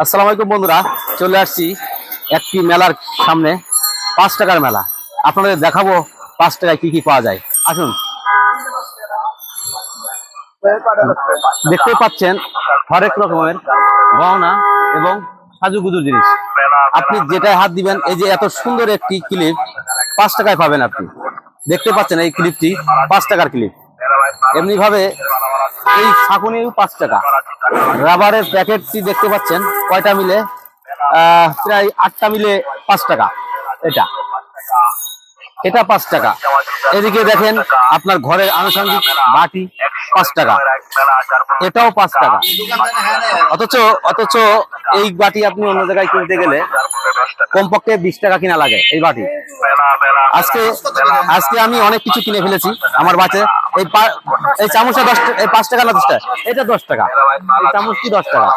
আসসালামু আলাইকুম বন্ধুরা, চলে আসছি একটি মেলার সামনে। 5 টাকার মেলা, আপনাদের দেখাবো 5 টাকায় কি কি পাওয়া যায়। আসুন, দেখতে পাচ্ছেন হরেক রকমের গহনা এবং সাজুগুজু জিনিস। আপনি যেটায় হাত দিবেন, এই যে এত সুন্দর একটি ক্লিপ 5 টাকায় পাবেন। আপনি দেখতে পাচ্ছেন এই ক্লিপটি 5 টাকার ক্লিপ। এমনি ভাবে এই ছাঁকুনিও 5 টাকা। রাবারের প্যাকেটটি দেখতে পাচ্ছেন কয়টা মিলে, প্রায় 8টা মিলে 5 টাকা। এটা এটা 5 টাকা। এদিকে দেখেন আপনার ঘরের আনুষঙ্গিক বাটি 5 টাকা, এটাও 5 টাকা। অথচ অথচ এই বাটি আপনি অন্য জায়গায় কিনতে গেলে কমপক্ষে 20 টাকা কিনা লাগে এই বাটি। আজকে আজকে আমি অনেক কিছু কিনে ফেলেছি আমার বাচ্চা। এই চামচটা 5 টাকা না 10 টাকা? এটা 10 টাকা। এই চামচটি 10 টাকা।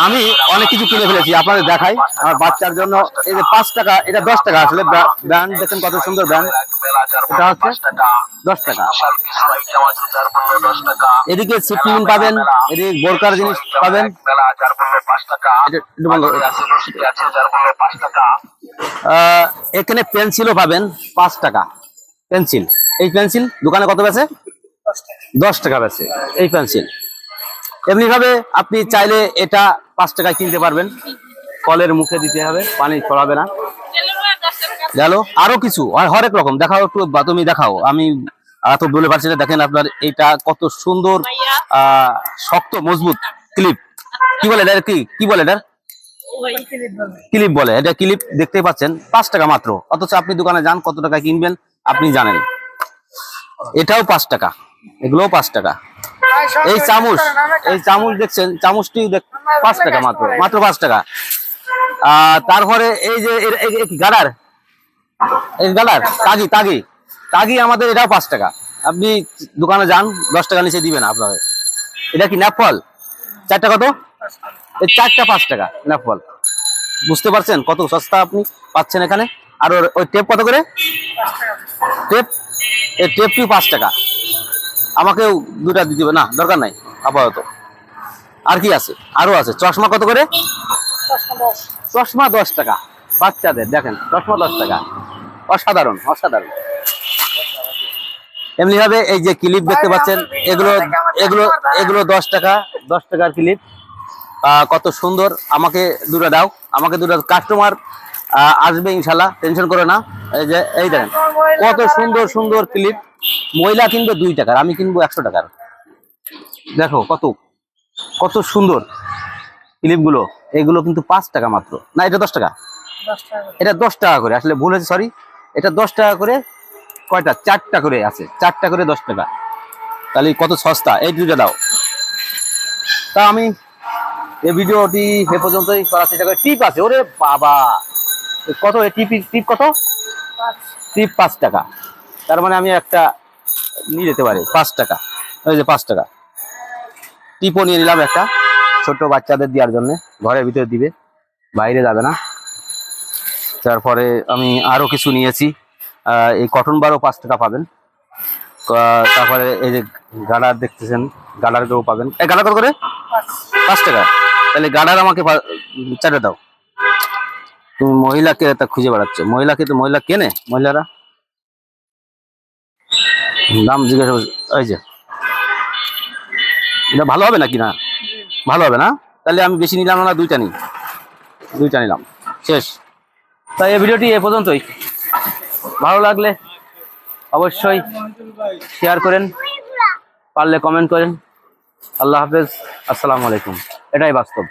আমি অনেক কিছু কিনে ফেলেছি, আপনাদের দেখাই আমার বাচ্চার জন্য। এই যে 5 টাকা, এটা 10 টাকা। আসলে ব্র্যান্ড দেখেন কত সুন্দর ব্র্যান্ড। এটা হচ্ছে 10 টাকা। এদিকে সিপিন পাবেন, এদিকে বোরকার জিনিস পাবেন। এখানে পেন্সিলও পাবেন 5 টাকা। পেন্সিল, এই পেন্সিল দোকানে কত বেচে? 10 টাকা বেচে এই পেন্সিল। এমনি ভাবে আপনি চাইলে এটা 5 টাকায় কিনতে পারবেন। কলের মুখে দিতে হবে, পানি ছড়াবে না। গেল আরো কিছু হরেক রকম। দেখাও একটু, তুমি দেখাও, আমি এত বলে পারছি না। দেখেন আপনার এইটা কত সুন্দর, শক্ত মজবুত ক্লিপ। কি বলে এটা? কি বলে এটা? ক্লিপ বলে। এটা ক্লিপ দেখতে পাচ্ছেন 5 টাকা মাত্র। অথচ আপনি দোকানে যান, কত টাকা কিনবেন আপনি জানেন। এটাও 5 টাকা, এগুলোও 5 টাকা। এই চামচ দেখছেন, চামচটি 5 টাকা মাত্র, মাত্র 5 টাকা। তারপরে এই যে গাডার, এই গাডার তাগি তাগি তাগি আমাদের, এটাও 5 টাকা। আপনি দোকানে যান, 10 টাকা নিচে দিবে না আপনাকে। এটা কি ন্যাপফল? 4টা কত? এই 4টা 5 টাকা ন্যাপফল। বুঝতে পারছেন কত সস্তা আপনি পাচ্ছেন এখানে। আর ওই টেপ কত করে? টেপ, এই টেপটি 5 টাকা। আমাকেও 2টা দিতে হবে না, দরকার নাই আপাতত। আর কি আছে? আরো আছে। চশমা কত করে? চশমা 10 টাকা। বাচ্চাদের দেখেন, চশমা 10 টাকা। অসাধারণ অসাধারণ। এমনি ভাবে এই যে ক্লিপ দেখতে পাচ্ছেন, এগুলো এগুলো এগুলো 10 টাকা। 10 টাকার ক্লিপ। কত সুন্দর। আমাকে 2টা দাও, আমাকে 2টা। কাস্টমার আসবে ইনশাল্লাহ, টেনশন করে না। এই যে এই দেখেন কত সুন্দর সুন্দর ক্লিপ। মহিলা কিনবে 2 টাকার, আমি কিনবো 100 টাকার। দেখো কত কত সুন্দর ক্লিপ গুলো। এগুলো কিন্তু 5 টাকা মাত্র। না, এটা 10 টাকা। এটা 10 টাকা করে, আসলে ভুল হয়েছে, সরি। এটা 10 টাকা করে। কয়টা? 4টা করে আছে। 4টা করে 10 টাকা। তাহলে কত সস্তা। এই 2টা দাও। তা আমি এই ভিডিওটি এ পর্যন্তই করার চেষ্টা করি। টিপ আছে, ওরে বাবা, কত টিপ? টিপ কত? টিপ 5 টাকা। তার মানে আমি একটা নিয়ে যেতে পারি 5 টাকা। ওই যে 5 টাকা টিপও নিয়ে নিলাম একটা, ছোট বাচ্চাদের দেওয়ার জন্য। ঘরের ভিতরে দিবে, বাইরে যাবে না। তারপরে আমি আরো কিছু নিয়েছি। এই কটন বারও 5 টাকা পাবেন। তারপরে এই যে গাডার দেখতেছেন, গাডার গুলো পাবেন। এই গাডার কত করে? 5 টাকা। তাহলে গাডার আমাকে 4টা দাও। তুমি মহিলাকে তা খুঁজে বেড়াচ্ছ। মহিলাকে তো মহিলা কেনে, মহিলারা দাম জিজ্ঞাসা করছে। ওই যে এটা ভালো হবে নাকি? না ভালো হবে না। তাহলে আমি বেশি নিলাম না, 2টা নিই। 2টা নিলাম, শেষ। তাই এই ভিডিওটি এ পর্যন্তই। ভালো লাগলে অবশ্যই শেয়ার করেন, পারলে কমেন্ট করেন। আল্লাহ হাফেজ, আসসালামু আলাইকুম। এটাই বাস্তব।